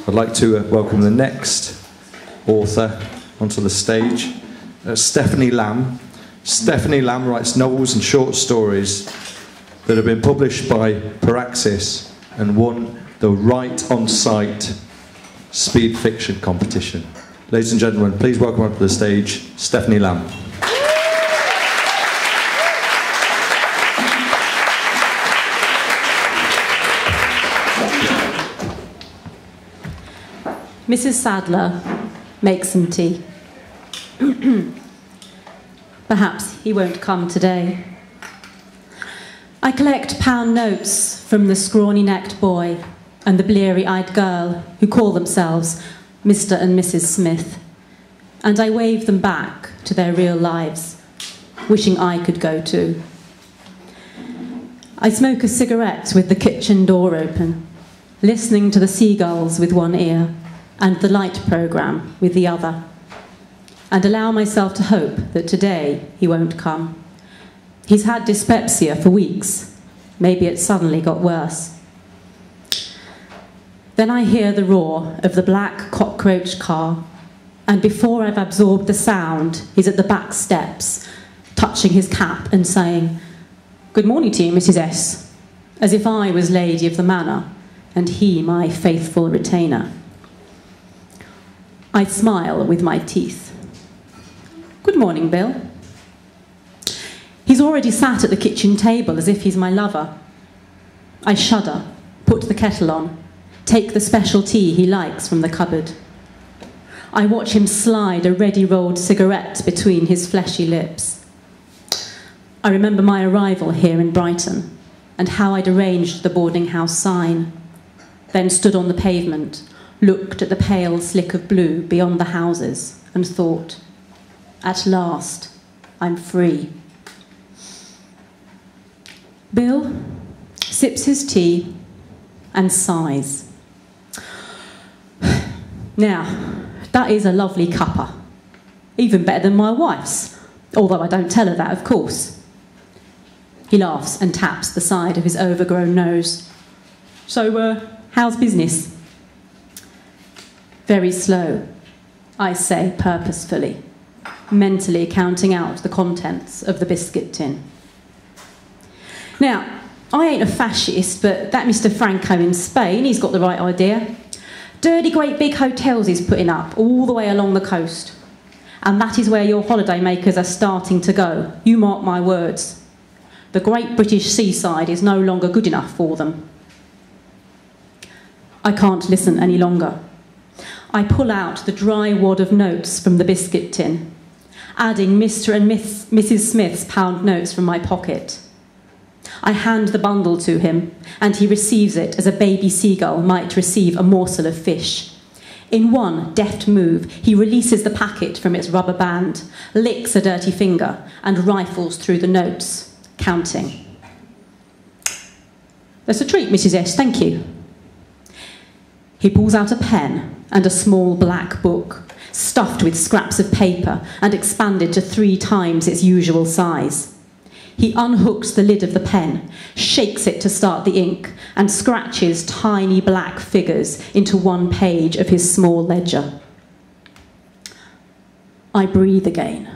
I'd like to welcome the next author onto the stage, Stephanie Lam. Stephanie Lam writes novels and short stories that have been published by Paraxis and won the Right on Sight Speed Fiction competition. Ladies and gentlemen, please welcome onto the stage, Stephanie Lam. Mrs. Sadler, make some tea. Perhaps he won't come today. I collect pound notes from the scrawny-necked boy and the bleary-eyed girl who call themselves Mr. and Mrs. Smith, and I wave them back to their real lives, wishing I could go too. I smoke a cigarette with the kitchen door open, listening to the seagulls with one ear and the light programme with the other, and allow myself to hope that today he won't come. He's had dyspepsia for weeks. Maybe it suddenly got worse. Then I hear the roar of the black cockroach car, and before I've absorbed the sound, he's at the back steps, touching his cap and saying, "Good morning to you, Mrs. S," as if I was lady of the manor, and he my faithful retainer. I smile with my teeth. "Good morning, Bill." He's already sat at the kitchen table as if he's my lover. I shudder, put the kettle on, take the special tea he likes from the cupboard. I watch him slide a ready-rolled cigarette between his fleshy lips. I remember my arrival here in Brighton and how I'd arranged the boarding house sign, then stood on the pavement, looked at the pale slick of blue beyond the houses and thought, at last, I'm free. Bill sips his tea and sighs. Now, that is a lovely cuppa, even better than my wife's, although I don't tell her that, of course. He laughs and taps the side of his overgrown nose. "So, how's business?" Very slow, I say purposefully, mentally counting out the contents of the biscuit tin. Now, I ain't a fascist, but that Mr. Franco in Spain, he's got the right idea. Dirty great big hotels he's putting up all the way along the coast. And that is where your holiday makers are starting to go, you mark my words. The great British seaside is no longer good enough for them. I can't listen any longer. I pull out the dry wad of notes from the biscuit tin, adding Mr. and Mrs. Smith's pound notes from my pocket. I hand the bundle to him, and he receives it as a baby seagull might receive a morsel of fish. In one deft move, he releases the packet from its rubber band, licks a dirty finger, and rifles through the notes, counting. "That's a treat, Mrs. S, thank you." He pulls out a pen and a small black book, stuffed with scraps of paper and expanded to 3 times its usual size. He unhooks the lid of the pen, shakes it to start the ink, and scratches tiny black figures into one page of his small ledger. I breathe again.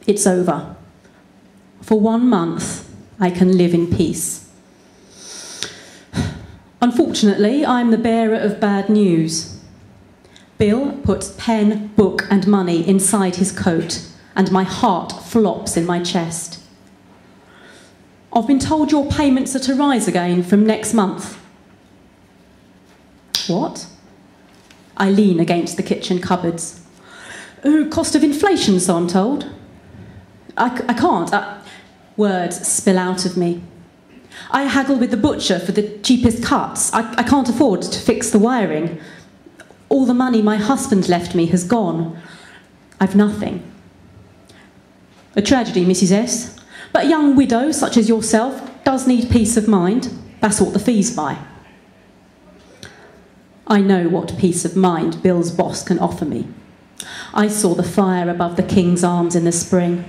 It's over. For 1 month, I can live in peace. Unfortunately, I'm the bearer of bad news. Bill puts pen, book, and money inside his coat, and my heart flops in my chest. "I've been told your payments are to rise again from next month." "What?" I lean against the kitchen cupboards. "Cost of inflation, so I'm told." I can't. Words spill out of me. I haggle with the butcher for the cheapest cuts. I can't afford to fix the wiring. All the money my husband left me has gone. I've nothing. A tragedy, Mrs. S. But a young widow such as yourself does need peace of mind. That's what the fees buy. I know what peace of mind Bill's boss can offer me. I saw the fire above the King's Arms in the spring.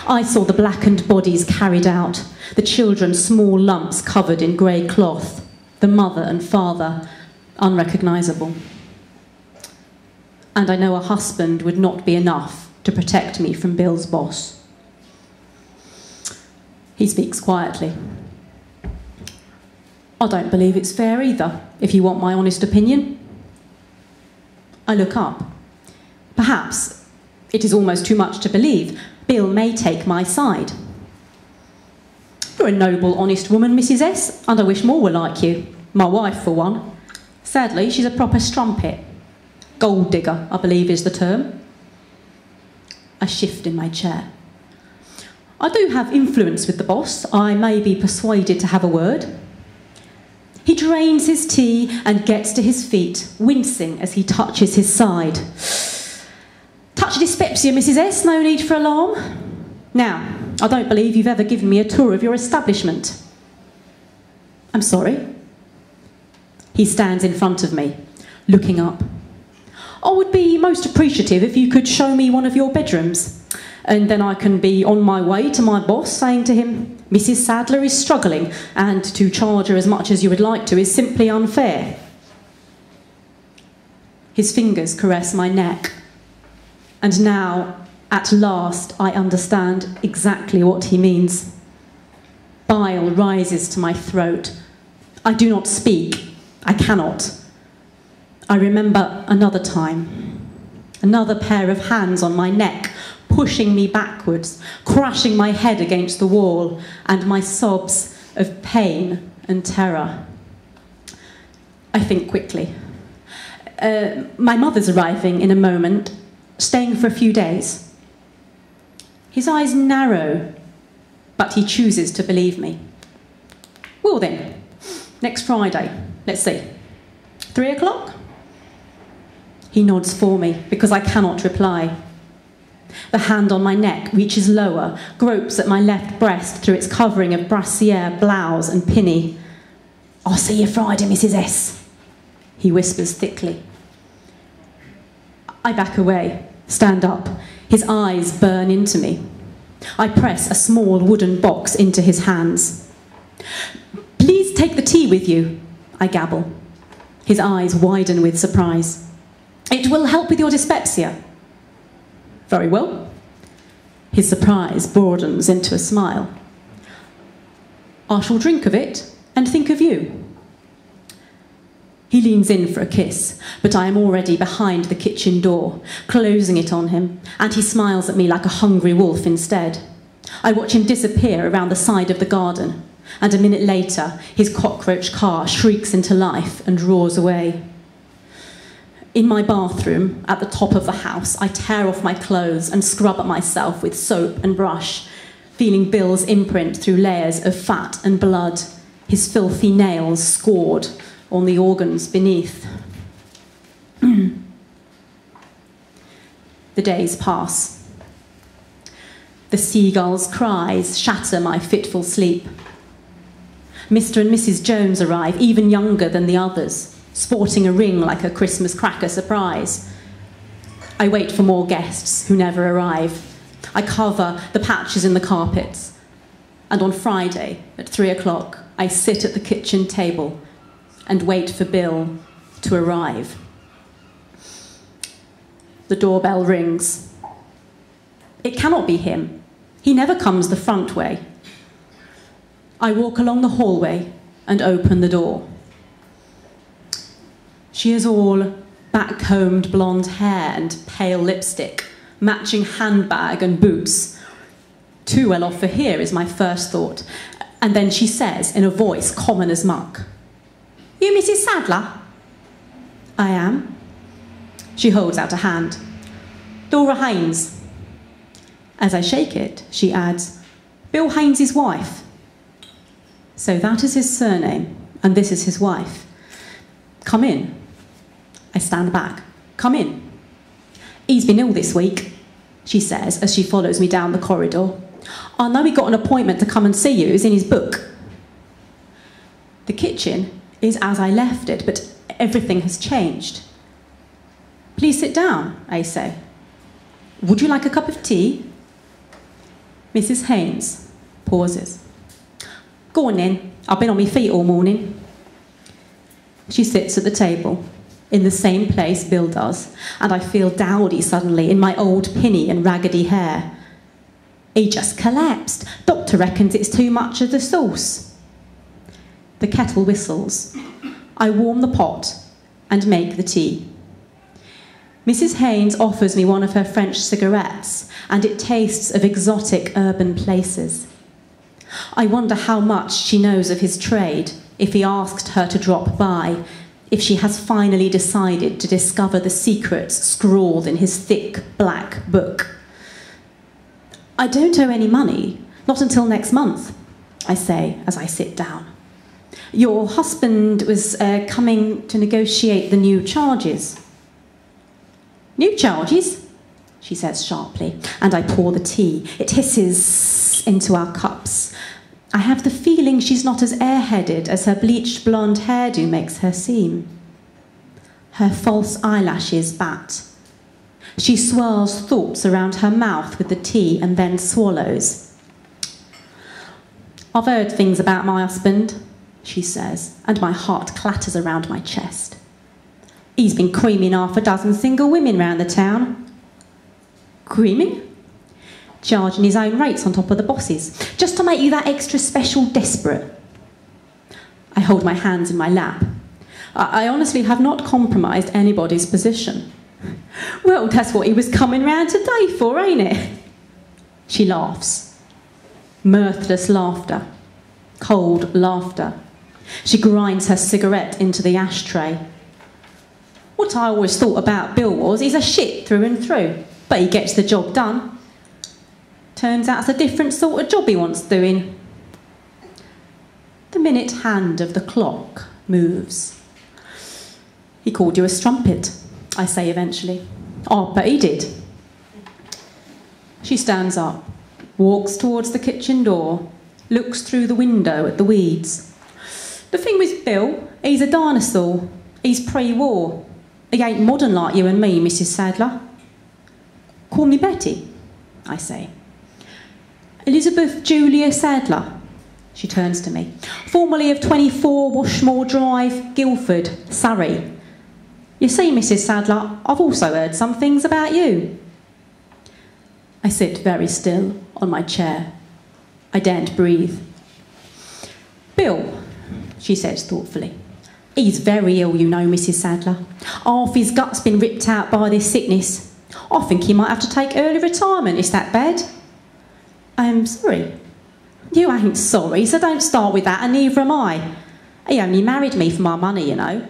I saw the blackened bodies carried out, the children small lumps covered in grey cloth, the mother and father unrecognisable. And I know a husband would not be enough to protect me from Bill's boss. He speaks quietly. I don't believe it's fair either, if you want my honest opinion. I look up. Perhaps it is almost too much to believe Bill may take my side. You're a noble, honest woman, Mrs. S, and I wish more were like you. My wife, for one. Sadly, she's a proper strumpet. Gold digger, I believe is the term. I shift in my chair. I do have influence with the boss. I may be persuaded to have a word. He drains his tea and gets to his feet, wincing as he touches his side. Touch of dyspepsia, Mrs. S, no need for alarm. Now, I don't believe you've ever given me a tour of your establishment. I'm sorry. He stands in front of me, looking up. I would be most appreciative if you could show me one of your bedrooms, and then I can be on my way to my boss saying to him, Mrs. Sadler is struggling, and to charge her as much as you would like to is simply unfair. His fingers caress my neck, and now, at last, I understand exactly what he means. Bile rises to my throat. I do not speak. I cannot. I remember another time. Another pair of hands on my neck, pushing me backwards, crashing my head against the wall, and my sobs of pain and terror. I think quickly. My mother's arriving in a moment, staying for a few days. His eyes narrow, but he chooses to believe me. Well then, next Friday, let's see, 3 o'clock? He nods for me, because I cannot reply. The hand on my neck reaches lower, gropes at my left breast through its covering of brassiere, blouse and pinny. I'll see you Friday, Mrs. S, he whispers thickly. I back away, stand up. His eyes burn into me. I press a small wooden box into his hands. Please take the tea with you, I gabble. His eyes widen with surprise. It will help with your dyspepsia. Very well. His surprise broadens into a smile. I shall drink of it and think of you. He leans in for a kiss, but I am already behind the kitchen door, closing it on him, and he smiles at me like a hungry wolf instead. I watch him disappear around the side of the garden, and a minute later, his cockroach car shrieks into life and roars away. In my bathroom, at the top of the house, I tear off my clothes and scrub at myself with soap and brush, feeling Bill's imprint through layers of fat and blood, his filthy nails scored on the organs beneath. The days pass. The seagulls' cries shatter my fitful sleep. Mr. and Mrs. Jones arrive, even younger than the others, sporting a ring like a Christmas cracker surprise. I wait for more guests who never arrive. I cover the patches in the carpets. And on Friday at 3 o'clock, I sit at the kitchen table and wait for Bill to arrive. The doorbell rings. It cannot be him. He never comes the front way. I walk along the hallway and open the door. She has all back-combed blonde hair and pale lipstick, matching handbag and boots. Too well off for here is my first thought. And then she says, in a voice common as muck, "You Mrs. Sadler?" "I am." She holds out a hand. "Dora Haynes." As I shake it, she adds, "Bill Haynes' wife." So that is his surname, and this is his wife. "Come in." I stand back. "Come in." "He's been ill this week," she says as she follows me down the corridor. "I know he got an appointment to come and see you. It's in his book." The kitchen is as I left it, but everything has changed. "Please sit down," I say. "Would you like a cup of tea?" Mrs. Haynes pauses. "Go on then, I've been on my feet all morning." She sits at the table, in the same place Bill does, and I feel dowdy suddenly in my old pinny and raggedy hair. He just collapsed. Doctor reckons it's too much of the sauce. The kettle whistles. I warm the pot and make the tea. Mrs. Haynes offers me one of her French cigarettes, and it tastes of exotic urban places. I wonder how much she knows of his trade, if he asked her to drop by, if she has finally decided to discover the secrets scrawled in his thick black book. I don't owe any money, not until next month, I say as I sit down. Your husband was coming to negotiate the new charges. New charges? She says sharply, and I pour the tea. It hisses into our cups. I have the feeling she's not as airheaded as her bleached blonde hairdo makes her seem. Her false eyelashes bat. She swirls thoughts around her mouth with the tea and then swallows. I've heard things about my husband, she says, and my heart clatters around my chest. He's been creaming half a dozen single women round the town. Creaming? Charging his own rates on top of the boss's, just to make you that extra special desperate. I hold my hands in my lap. I honestly have not compromised anybody's position. Well, that's what he was coming round today for, ain't it? She laughs. Mirthless laughter. Cold laughter. She grinds her cigarette into the ashtray. What I always thought about Bill was he's a shit through and through, but he gets the job done. Turns out it's a different sort of job he wants doing. The minute hand of the clock moves. He called you a strumpet, I say eventually. Oh, but he did. She stands up, walks towards the kitchen door, looks through the window at the weeds. The thing with Bill, he's a dinosaur. He's pre-war. He ain't modern like you and me, Mrs. Sadler. Call me Betty, I say. Elizabeth Julia Sadler, she turns to me, formerly of 24 Washmore Drive, Guildford, Surrey. You see, Mrs. Sadler, I've also heard some things about you. I sit very still on my chair. I daren't breathe. Bill, she says thoughtfully. He's very ill, you know, Mrs. Sadler. Half his gut's been ripped out by this sickness. I think he might have to take early retirement, is that bad? I'm sorry. You ain't sorry, so don't start with that, and neither am I. He only married me for my money, you know.